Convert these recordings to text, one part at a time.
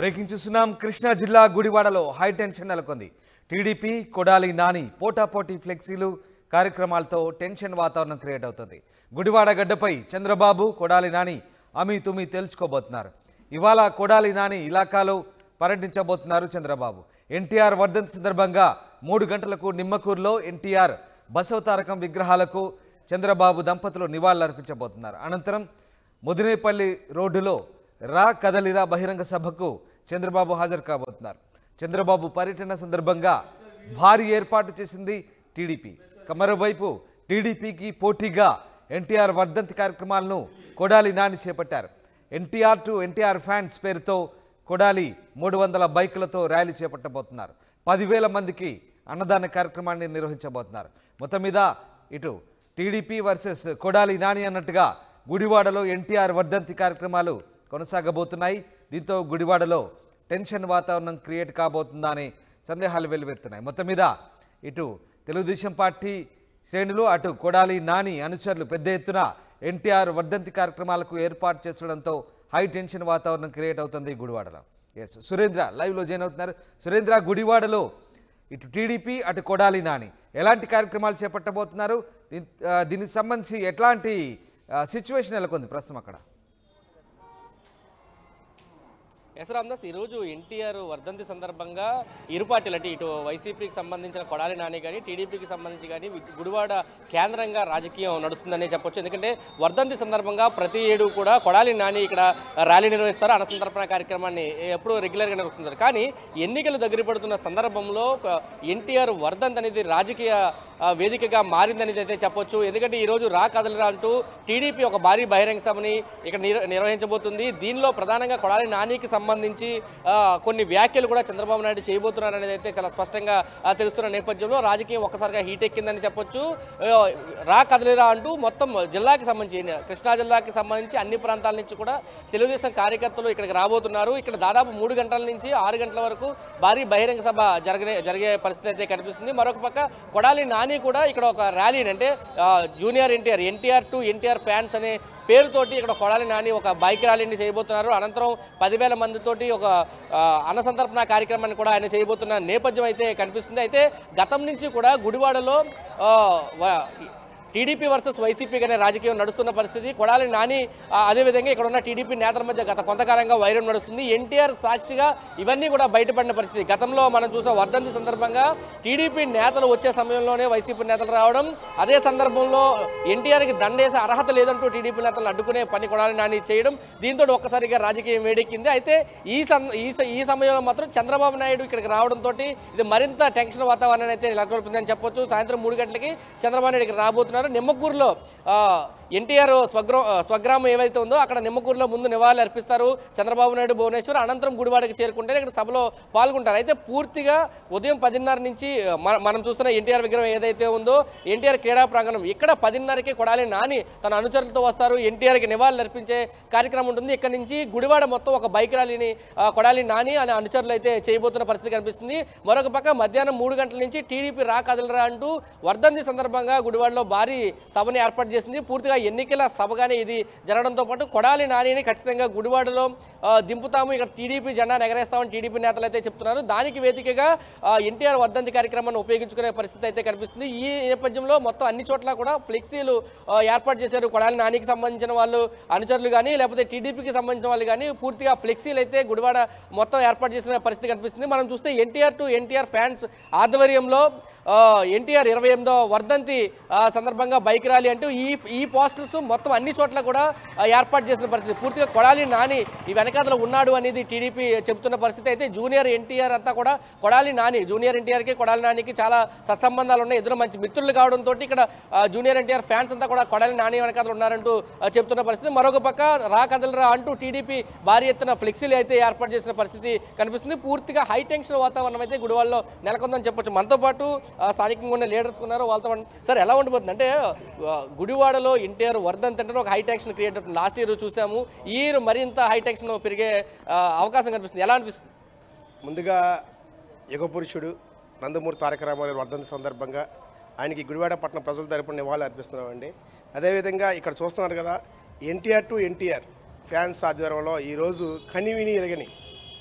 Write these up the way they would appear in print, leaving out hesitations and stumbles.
Breaking చూస్తున్నాం. కృష్ణా జిల్లా గుడివాడలో హై టెన్షన్ నెలకొంది. టీడీపీ కొడాలి నాని పోటాపోటీ ఫ్లెక్సీలు కార్యక్రమాలతో టెన్షన్ వాతావరణం క్రియేట్ అవుతుంది. గుడివాడ గడ్డపై చంద్రబాబు కొడాలి నాని అమీతుమీ తెలుసుకోబోతున్నారు. ఇవాళ కొడాలి నాని ఇలాకాలో పర్యటించబోతున్నారు చంద్రబాబు. ఎన్టీఆర్ వర్ధంతి సందర్భంగా 3 గంటలకు నిమ్మకూరులో ఎన్టీఆర్ బసవతారకం విగ్రహాలకు చంద్రబాబు దంపతులు నివాళులర్పించబోతున్నారు. అనంతరం ముదినేపల్లి రోడ్డులో రా కదలిరా బహిరంగ సభకు చంద్రబాబు హాజరు కాబోతున్నారు. చంద్రబాబు పర్యటన సందర్భంగా భారీ ఏర్పాటు చేసింది టీడీపీ. మరోవైపు టీడీపీకి పోటీగా ఎన్టీఆర్ వర్ధంతి కార్యక్రమాలను కొడాలి నాని చేపట్టారు. ఎన్టీఆర్ టు ఎన్టీఆర్ ఫ్యాన్స్ పేరుతో కొడాలి 300 బైకులతో ర్యాలీ చేపట్టబోతున్నారు. 10,000 మందికి అన్నదాన కార్యక్రమాన్ని నిర్వహించబోతున్నారు. మొత్తం మీద ఇటు టీడీపీ వర్సెస్ కొడాలి నాని అన్నట్టుగా గుడివాడలో ఎన్టీఆర్ వర్ధంతి కార్యక్రమాలు కొనసాగబోతున్నాయి. దీంతో గుడివాడలో టెన్షన్ వాతావరణం క్రియేట్ కాబోతుందా అనే సందేహాలు వెల్లువెత్తున్నాయి. మొత్తం మీద ఇటు తెలుగుదేశం పార్టీ శ్రేణులు అటు కొడాలి నాని అనుచరులు పెద్ద ఎత్తున ఎన్టీఆర్ వర్ధంతి కార్యక్రమాలకు ఏర్పాటు చేసడంతో హై టెన్షన్ వాతావరణం క్రియేట్ అవుతుంది గుడివాడలో. ఎస్, సురేంద్ర లైవ్లో జాయిన్ అవుతున్నారు. సురేంద్ర, గుడివాడలో ఇటు టీడీపీ అటు కొడాలి నాని ఎలాంటి కార్యక్రమాలు చేపట్టబోతున్నారు? దీనికి సంబంధించి ఎట్లాంటి సిచ్యువేషన్ నెలకొంది ప్రస్తుతం అక్కడ? ఎస్ రామ్దాస్, ఈరోజు ఎన్టీఆర్ వర్ధంతి సందర్భంగా ఇరు పార్టీలు అంటే ఇటు వైసీపీకి సంబంధించిన కొడాలి నాని కానీ టీడీపీకి సంబంధించి కానీ గుడివాడ కేంద్రంగా రాజకీయం నడుస్తుందనే చెప్పొచ్చు. ఎందుకంటే వర్ధంతి సందర్భంగా ప్రతి ఏడు కూడా కొడాలి నాని ఇక్కడ ర్యాలీ నిర్వహిస్తారు. అన్నసంతర్పణ కార్యక్రమాన్ని ఎప్పుడూ రెగ్యులర్గా నిర్వహిస్తున్నారు. కానీ ఎన్నికలు దగ్గర పడుతున్న సందర్భంలో ఎన్టీఆర్ వర్ధంతి అనేది రాజకీయ వేదికగా మారిందనేది అయితే చెప్పొచ్చు. ఎందుకంటే ఈరోజు రా కదలిరా అంటూ టీడీపీ ఒక భారీ బహిరంగ సభని ఇక్కడ నిర్వహించబోతుంది. దీనిలో ప్రధానంగా కొడాలి నానికి సంబంధించి కొన్ని వ్యాఖ్యలు కూడా చంద్రబాబు నాయుడు చేయబోతున్నారు అనేది అయితే చాలా స్పష్టంగా తెలుస్తున్న నేపథ్యంలో రాజకీయం ఒక్కసారిగా హీట్ ఎక్కిందని చెప్పొచ్చు. రా కదలిరా అంటూ మొత్తం జిల్లాకి సంబంధించి కృష్ణా జిల్లాకి సంబంధించి అన్ని ప్రాంతాల నుంచి కూడా తెలుగుదేశం కార్యకర్తలు ఇక్కడికి రాబోతున్నారు. ఇక్కడ దాదాపు 3 గంటల నుంచి 6 గంటల వరకు భారీ బహిరంగ సభ జరిగే పరిస్థితి అయితే కనిపిస్తుంది. మరొక పక్క కొడాలి నాని కూడా ఇక్కడ ఒక ర్యాలీ అంటే junior NTR to NTR fans అనే పేరుతోటి ఇక్కడ కొడాలి నాని ఒక బైక్ ర్యాలీని చేయబోతున్నారు. అనంతరం 10,000 మందితోటి ఒక అన్నసంతర్పణ కార్యక్రమాన్ని కూడా ఆయన చేయబోతున్న నేపథ్యం అయితే కనిపిస్తుంది. అయితే గతం నుంచి కూడా గుడివాడలో టీడీపీ వర్సెస్ వైసీపీగానే రాజకీయం నడుస్తున్న పరిస్థితి. కొడాలి నాని అదేవిధంగా ఇక్కడ ఉన్న టీడీపీ నేతల మధ్య గత కొంతకాలంగా వైరం నడుస్తుంది. ఎన్టీఆర్ సాక్షిగా ఇవన్నీ కూడా బయటపడిన పరిస్థితి. గతంలో మనం చూసే వర్ధంతి సందర్భంగా టీడీపీ నేతలు వచ్చే సమయంలోనే వైసీపీ నేతలు రావడం, అదే సందర్భంలో ఎన్టీఆర్కి దండేసే అర్హత లేదంటూ టీడీపీ నేతలను అడ్డుకునే పని కొడాలి నాని చేయడం, దీంతో ఒక్కసారిగా రాజకీయం వేడెక్కింది. అయితే ఈ సమయంలో మాత్రం చంద్రబాబు నాయుడు ఇక్కడికి రావడంతో ఇది మరింత టెన్షన్ వాతావరణాన్ని అయితే నెలకొల్పిందని చెప్పొచ్చు. సాయంత్రం 3 గంటలకి చంద్రబాబు నాయుడు ఇక్కడ రాబోతున్నారు. నిమ్మకూరులో ఎన్టీఆర్ స్వగ్రామం ఏవైతే ఉందో అక్కడ నిమ్మకూరులో ముందు నివాళులు అర్పిస్తారు చంద్రబాబు నాయుడు, భువనేశ్వర్. అనంతరం గుడివాడకి చేరుకుంటే ఇక్కడ సభలో పాల్గొంటారు. అయితే పూర్తిగా ఉదయం 10:30 నుంచి మనం చూస్తున్న ఎన్టీఆర్ విగ్రహం ఏదైతే ఉందో ఎన్టీఆర్ క్రీడా ప్రాంగణం ఇక్కడ 10:30కి కొడాలి నాని తన అనుచరులతో వస్తారు. ఎన్టీఆర్కి నివాళులు అర్పించే కార్యక్రమం ఉంటుంది. ఇక్కడ నుంచి గుడివాడ మొత్తం ఒక బైక్ ర్యాలీని కొడాలి నాని అనే అనుచరులు అయితే చేయబోతున్న పరిస్థితి కనిపిస్తుంది. మరొక పక్క మధ్యాహ్నం 3 గంటల నుంచి టీడీపీ రా కదలరా అంటూ వర్ధంతి సందర్భంగా గుడివాడలో భారీ సభని ఏర్పాటు చేసింది. పూర్తిగా ఎన్నికల సభగానే ఇది జరగడంతో పాటు కొడాలి నానిని ఖచ్చితంగా గుడివాడలో దింపుతాము, ఇక్కడ టీడీపీ జెండా ఎగరేస్తామని టీడీపీ నేతలు అయితే చెప్తున్నారు. దానికి వేదికగా ఎన్టీఆర్ వర్ధంతి కార్యక్రమాన్ని ఉపయోగించుకునే పరిస్థితి అయితే కనిపిస్తుంది. ఈ నేపథ్యంలో మొత్తం అన్ని చోట్ల కూడా ఫ్లెక్సీలు ఏర్పాటు చేశారు. కొడాలి నానికి సంబంధించిన వాళ్ళు అనుచరులు కానీ లేకపోతే టీడీపీకి సంబంధించిన వాళ్ళు కానీ పూర్తిగా ఫ్లెక్సీలు అయితే గుడివాడ మొత్తం ఏర్పాటు చేసిన పరిస్థితి కనిపిస్తుంది. మనం చూస్తే ఎన్టీఆర్ టు ఎన్టీఆర్ ఫ్యాన్స్ ఆధ్వర్యంలో ఎన్టీఆర్ 28వ వర్ధంతి సందర్భంగా బైక్ ర్యాలీ అంటూ ఈ పోస్టర్స్ మొత్తం అన్ని చోట్ల కూడా ఏర్పాటు చేసిన పరిస్థితి. పూర్తిగా కొడాలి నాని ఈ వెనకాతలో ఉన్నాడు అనేది టీడీపీ చెబుతున్న పరిస్థితి. అయితే జూనియర్ ఎన్టీఆర్ అంతా కూడా కొడాలి నాని, జూనియర్ ఎన్టీఆర్కి కొడాలి నానికి చాలా సత్సంబంధాలు ఉన్నాయి. ఇద్దరు మంచి మిత్రులు కావడంతో ఇక్కడ జూనియర్ ఎన్టీఆర్ ఫ్యాన్స్ అంతా కూడా కొడాలి నాని వెనకాతలు ఉన్నారంటూ చెప్తున్న పరిస్థితి. మరొక పక్క రా కదలరా అంటూ టీడీపీ భారీ ఎత్తున ఫ్లెక్సీలు అయితే ఏర్పాటు చేసిన పరిస్థితి కనిపిస్తుంది. పూర్తిగా హై టెన్షన్ వాతావరణం అయితే గుడివాడలో నెలకొందని చెప్పొచ్చు. మనతో పాటు స్థానికంగా ఉన్న లీడర్స్ ఉన్నారు, వాళ్ళతో సార్ ఎలా ఉండిపోతుంది అంటే గుడివాడలో ఎన్టీఆర్ వర్ధంతి అంటే ఒక హై టెన్షన్ క్రియేట్ అవుతుంది. లాస్ట్ ఇయర్ చూసాము, ఈ ఇయర్ మరింత హై టెన్షన్ పెరిగే అవకాశం కనిపిస్తుంది. ఎలా అనిపిస్తుంది? ముందుగా యుగపురుషుడు నందమూరి తారక రామారావు వర్ధంతి సందర్భంగా ఆయనకి గుడివాడ పట్టణ ప్రజల తరపున నివాళులు అర్పిస్తున్నామండి. అదేవిధంగా ఇక్కడ చూస్తున్నారు కదా ఎన్టీఆర్ టు ఎన్టీఆర్ ఫ్యాన్స్ ఆధ్వర్యంలో ఈరోజు కనివిని ఎరగని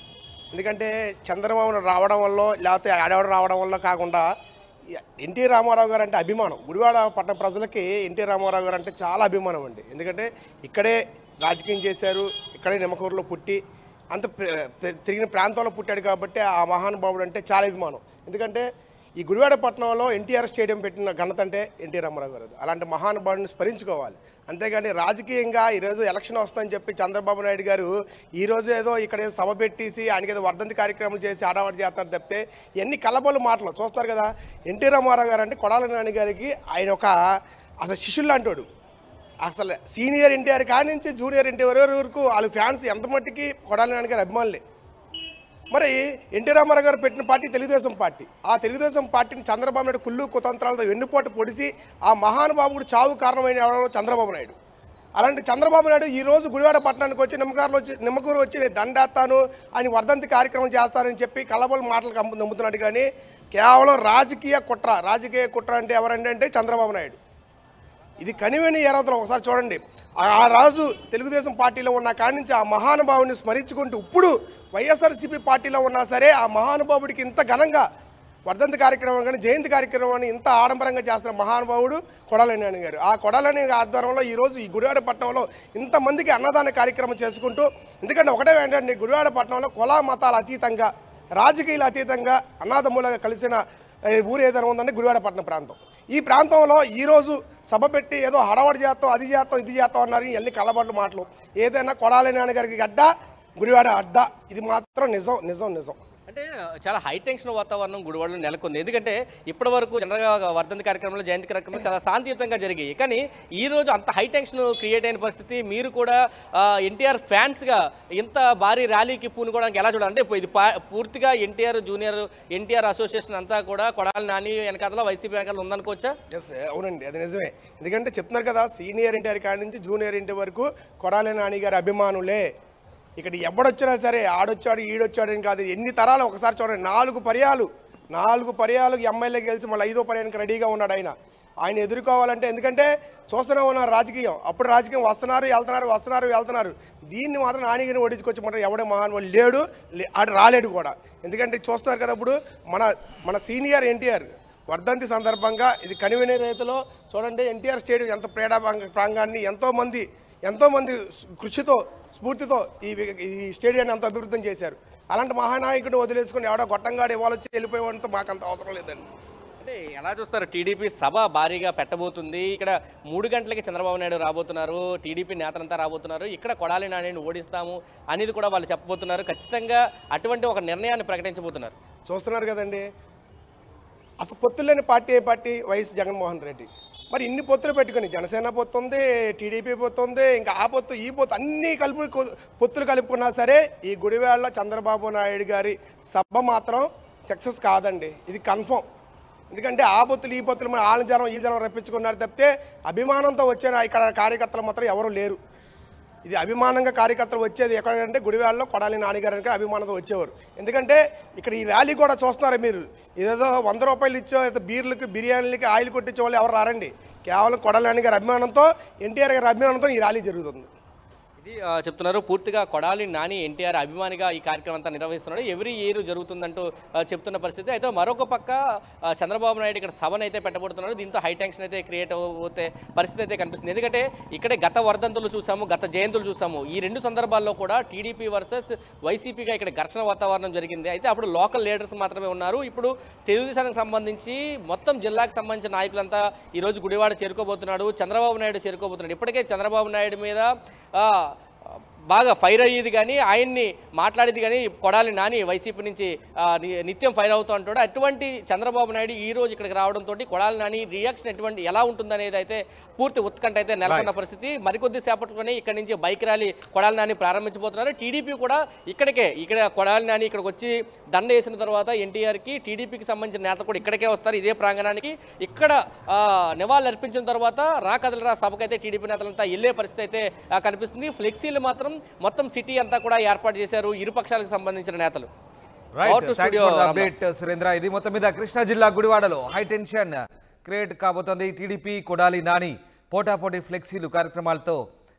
ఎందుకంటే చంద్రబాబు రావడం వల్ల లేకపోతే ఆడవాడు రావడం వల్ల కాకుండా ఎన్టీ రామారావు గారు అంటే అభిమానం. గుడివాడ పట్టణ ప్రజలకి ఎన్టీ రామారావు గారు అంటే చాలా అభిమానం అండి. ఎందుకంటే ఇక్కడే రాజకీయం చేశారు, ఇక్కడే నిమ్మకూరులో పుట్టి అంత తిరిగిన ప్రాంతంలో పుట్టాడు కాబట్టి ఆ మహానుభావుడు అంటే చాలా అభిమానం. ఎందుకంటే ఈ గుడివాడ పట్టణంలో ఎన్టీఆర్ స్టేడియం పెట్టిన ఘనత అంటే ఎన్టీ రామారావు గారు. అలాంటి మహానుభావుడిని స్మరించుకోవాలి. అంతేగాని రాజకీయంగా ఈరోజు ఎలక్షన్ వస్తుందని చెప్పి చంద్రబాబు నాయుడు గారు ఈరోజు ఏదో ఇక్కడ ఏదో సభ పెట్టేసి ఆయనకి ఏదో వర్ధంతి కార్యక్రమం చేసి ఆడవాడు చేస్తారు తప్పితే ఇవన్నీ కలబోలు మాటలు చూస్తారు కదా. ఎన్టీ రామారావు గారు అంటే కొడాలి నాని గారికి ఆయన ఒక అసలు శిష్యులు అంటాడు. అసలు సీనియర్ ఎన్టీఆర్ కాడి నుంచి జూనియర్ ఎన్టీఆర్ వరకు వాళ్ళ ఫ్యాన్స్ ఎంత మట్టికి కొడాలి నాని గారి అభిమానులే. మరి ఎన్టీ రామారావు గారు పెట్టిన పార్టీ తెలుగుదేశం పార్టీ. ఆ తెలుగుదేశం పార్టీని చంద్రబాబు నాయుడు కుళ్ళు కుతంత్రాలతో వెన్నుపోటు పొడిసి ఆ మహానుభావుడు చావు కారణమైన ఎవరో చంద్రబాబు నాయుడు. అలాంటి చంద్రబాబు నాయుడు ఈరోజు గుడివాడ పట్టణానికి వచ్చి నిమ్మకూరు వచ్చి నేను దండేస్తాను ఆయన వర్ధంతి కార్యక్రమం చేస్తానని చెప్పి కలబోలు మాటలు నమ్ముతున్నాడు. కానీ కేవలం రాజకీయ కుట్ర అంటే ఎవరండి అంటే చంద్రబాబు నాయుడు. ఇది కనివిని ఎరవతలు ఒకసారి చూడండి. ఆ రాజు తెలుగుదేశం పార్టీలో ఉన్న కాడి నుంచి ఆ మహానుభావుని స్మరించుకుంటూ ఇప్పుడు వైఎస్ఆర్సీపీ పార్టీలో ఉన్నా సరే ఆ మహానుభావుడికి ఇంత ఘనంగా వర్ధంతి కార్యక్రమం కానీ జయంతి కార్యక్రమాన్ని ఇంత ఆడంబరంగా చేస్తున్న మహానుభావుడు కొడాలి నాని గారు. ఆ కొడాలి నాని ఆధ్వర్యంలో ఈరోజు ఈ గుడివాడ పట్టణంలో ఇంతమందికి అన్నదాన కార్యక్రమం చేసుకుంటూ, ఎందుకంటే ఒకటే ఏంటంటే గుడివాడ పట్టణంలో కుల మతాల అతీతంగా రాజకీయాల అతీతంగా అన్నదమ్ములుగా కలిసిన ఊరు ఏదైనా ఉందంటే గుడివాడ పట్టణ ప్రాంతం. ఈ ప్రాంతంలో ఈరోజు సభ పెట్టి ఏదో హడావడి చేస్తాం అది చేస్తాం ఇది చేస్తాం అన్నారు. ఇవన్నీ కలబడ్ల మాటలు. ఏదైనా కొడాలి నాని గారికి అడ్డ గుడివాడ అడ్డ, ఇది మాత్రం నిజం నిజం నిజం. అంటే చాలా హై టెన్షన్ వాతావరణం గుడివాడలో నెలకొంది. ఎందుకంటే ఇప్పటి వరకు జనరల్గా వర్ధంతి కార్యక్రమంలో జయంతి కార్యక్రమాలు చాలా శాంతియుతంగా జరిగాయి. కానీ ఈ రోజు అంత హై టెన్షన్ క్రియేట్ అయిన పరిస్థితి. మీరు కూడా ఎన్టీఆర్ ఫ్యాన్స్గా ఇంత భారీ ర్యాలీకి పూనుకోవడానికి ఎలా చూడాలి? అంటే ఇది పూర్తిగా ఎన్టీఆర్ జూనియర్ ఎన్టీఆర్ అసోసియేషన్ అంతా కూడా కొడాలి నాని వెనకాల వైసీపీ వెనకాల ఉందనుకోవచ్చా? ఎస్, అవునండి, అది నిజమే. ఎందుకంటే చెప్తున్నారు కదా, సీనియర్ ఎన్టీఆర్ కాడి నుంచి జూనియర్ ఎన్టీఆర్ వరకు కొడాలి నాని గారి అభిమానులే. ఇక్కడ ఎవడొచ్చినా సరే ఆడొచ్చాడు ఈడొచ్చాడు అని కాదు. ఎన్ని తరాలు ఒకసారి చూడండి. 4 పర్యాలు ఎమ్మెల్యే గెలిచి మళ్ళీ 5వ పర్యానికి రెడీగా ఉన్నాడు ఆయన ఎదుర్కోవాలంటే. ఎందుకంటే చూస్తూనే ఉన్నారు రాజకీయం. అప్పుడు రాజకీయం వస్తున్నారు వెళ్తున్నారు. దీన్ని మాత్రం నానిగిని ఓడించుకొచ్చి మాత్రం ఎవడే మహానుభావుడు లేడు, ఆడు రాలేడు కూడా. ఎందుకంటే చూస్తున్నారు కదా, ఇప్పుడు మన సీనియర్ ఎన్టీఆర్ వర్ధంతి సందర్భంగా ఇది కనివినే రీతిలో చూడండి. ఎన్టీఆర్ స్టేడియం ఎంత క్రీడా ప్రాంగాన్ని ఎంతోమంది కృషితో స్ఫూర్తితో ఈ స్టేడియాన్ని అంత అభివృద్ధి చేశారు. అలాంటి మహానాయకుడిని వదిలేసుకుని ఎవడో గొట్టంగాడు ఇవ్వాలొచ్చి వెళ్ళిపోయేవాడితో మాకు అంత అవసరం లేదండి. అంటే ఎలా చూస్తారు? టీడీపీ సభ భారీగా పెట్టబోతుంది. ఇక్కడ 3 గంటలకి చంద్రబాబు నాయుడు రాబోతున్నారు, టీడీపీ నేతలంతా రాబోతున్నారు. ఇక్కడ కొడాలి నానిని ఓడిస్తాము అనేది కూడా వాళ్ళు చెప్పబోతున్నారు. ఖచ్చితంగా అటువంటి ఒక నిర్ణయాన్ని ప్రకటించబోతున్నారు. చూస్తున్నారు కదండి. అసలు పొత్తులేని పార్టీ ఏ పార్టీ? వైఎస్ జగన్మోహన్ రెడ్డి. మరి ఇన్ని పొత్తులు పెట్టుకుని జనసేన పొత్తుంది, టీడీపీ పొత్తుంది, ఇంకా ఆ పొత్తు ఈ పొత్తు అన్నీ పొత్తులు కలుపుకున్నా సరే ఈ గుడివాడలో చంద్రబాబు నాయుడు గారి సభ మాత్రం సక్సెస్ కాదండి. ఇది కన్ఫర్మ్. ఎందుకంటే ఆ పొత్తులు ఈ పొత్తులు మన వాళ్ళ జనం ఈ జనం రప్పించుకున్నారు తప్పితే అభిమానంతో వచ్చిన ఇక్కడ కార్యకర్తలు మాత్రం ఎవరు లేరు. ఇది అభిమానంగా కార్యకర్తలు వచ్చేది ఎక్కడంటే గుడివాడలో కొడాలి నాని గారు అంటే అభిమానంతో వచ్చేవారు. ఎందుకంటే ఇక్కడ ఈ ర్యాలీ కూడా చూస్తున్నారు మీరు. ఇదేదో 100 రూపాయలు ఇచ్చో ఏదో బీర్లకి బిర్యానీలకి ఆయిల్ కొట్టించే వాళ్ళు ఎవరు రారండి. కేవలం కొడాలి నాని గారి అభిమానంతో ఎన్టీఆర్ గారి అభిమానంతో ఈ ర్యాలీ జరుగుతుంది. ఇది చెప్తున్నారు. పూర్తిగా కొడాలి నాని ఎన్టీఆర్ అభిమానిగా ఈ కార్యక్రమం అంతా నిర్వహిస్తున్నాడు. ఎవ్రీ ఇయర్ జరుగుతుందంటూ చెప్తున్న పరిస్థితి. అయితే మరొక పక్క చంద్రబాబు నాయుడు ఇక్కడ సభను అయితే పెట్టబడుతున్నాడు. దీంతో హై టెన్షన్ అయితే క్రియేట్ అవుతే పరిస్థితి అయితే కనిపిస్తుంది. ఎందుకంటే ఇక్కడే గత వర్ధంతులు చూసాము, గత జయంతులు చూసాము. ఈ 2 సందర్భాల్లో కూడా టీడీపీ వర్సెస్ వైసీపీగా ఇక్కడ ఘర్షణ వాతావరణం జరిగింది. అయితే అప్పుడు లోకల్ లీడర్స్ మాత్రమే ఉన్నారు. ఇప్పుడు తెలుగుదేశానికి సంబంధించి మొత్తం జిల్లాకు సంబంధించిన నాయకులంతా ఈరోజు గుడివాడ చేరుకోబోతున్నాడు. చంద్రబాబు నాయుడు చేరుకోబోతున్నాడు. ఇప్పటికే చంద్రబాబు నాయుడు మీద బాగా ఫైర్ అయ్యేది కానీ ఆయన్ని మాట్లాడేది కానీ కొడాలి నాని వైసీపీ నుంచి నిత్యం ఫైర్ అవుతూ ఉంటాడు. అటువంటి చంద్రబాబు నాయుడు ఈ రోజు ఇక్కడికి రావడంతో కొడాలి నాని రియాక్షన్ ఎటువంటి ఎలా ఉంటుందనేది అయితే పూర్తి ఉత్కంఠ అయితే నెలకొన్న పరిస్థితి. మరికొద్ది సేపట్లోనే ఇక్కడ నుంచి బైక్ ర్యాలీ కొడాలి నాని ప్రారంభించబోతున్నారు. టీడీపీ కూడా ఇక్కడ కొడాలి నాని ఇక్కడికి వచ్చి దండ వేసిన తర్వాత ఎన్టీఆర్కి టీడీపీకి సంబంధించిన నేతలు కూడా ఇక్కడికే వస్తారు, ఇదే ప్రాంగణానికి. ఇక్కడ నివాళులు అర్పించిన తర్వాత రాకదలరా సభకైతే టీడీపీ నేతలంతా వెళ్ళే పరిస్థితి అయితే కనిపిస్తుంది. ఫ్లెక్సీలు మాత్రం మొత్తం సిటీ అంతా కూడా ఏర్పాటు చేశారు ఇరుపక్షాలకు సంబంధించిన నేతలు. సురేంద్ర, ఇది మొత్తం మీద కృష్ణా జిల్లా గుడివాడలో హై టెన్షన్ క్రియేట్ కాబోతోంది. టీడీపీ కొడాలి నాని పోటాపోటీ ఫ్లెక్సీలు కార్యక్రమాలతో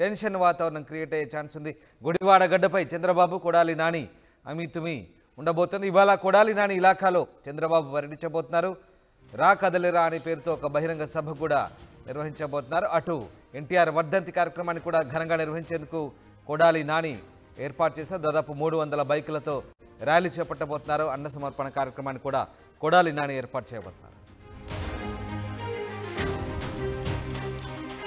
టెన్షన్ వాతావరణం క్రియేట్ అయ్యే ఛాన్స్ ఉంది. గుడివాడ గడ్డపై చంద్రబాబు కొడాలి నాని అమితుమి ఉండబోతుంది. ఇవాళ కొడాలి నాని ఇలాఖాలో చంద్రబాబు పర్యటించబోతున్నారు. రా కదలిరా అనే పేరుతో ఒక బహిరంగ సభ కూడా నిర్వహించబోతున్నారు. అటు ఎన్టీఆర్ వర్ధంతి కార్యక్రమాన్ని కూడా ఘనంగా నిర్వహించేందుకు కొడాలి నాని ఏర్పాటు చేశారు. దాదాపు 300 బైకులతో ర్యాలీ చేపట్టబోతున్నారు. అన్న సమర్పణ కార్యక్రమాన్ని కూడా కొడాలి నాని ఏర్పాటు చేయబోతున్నారు.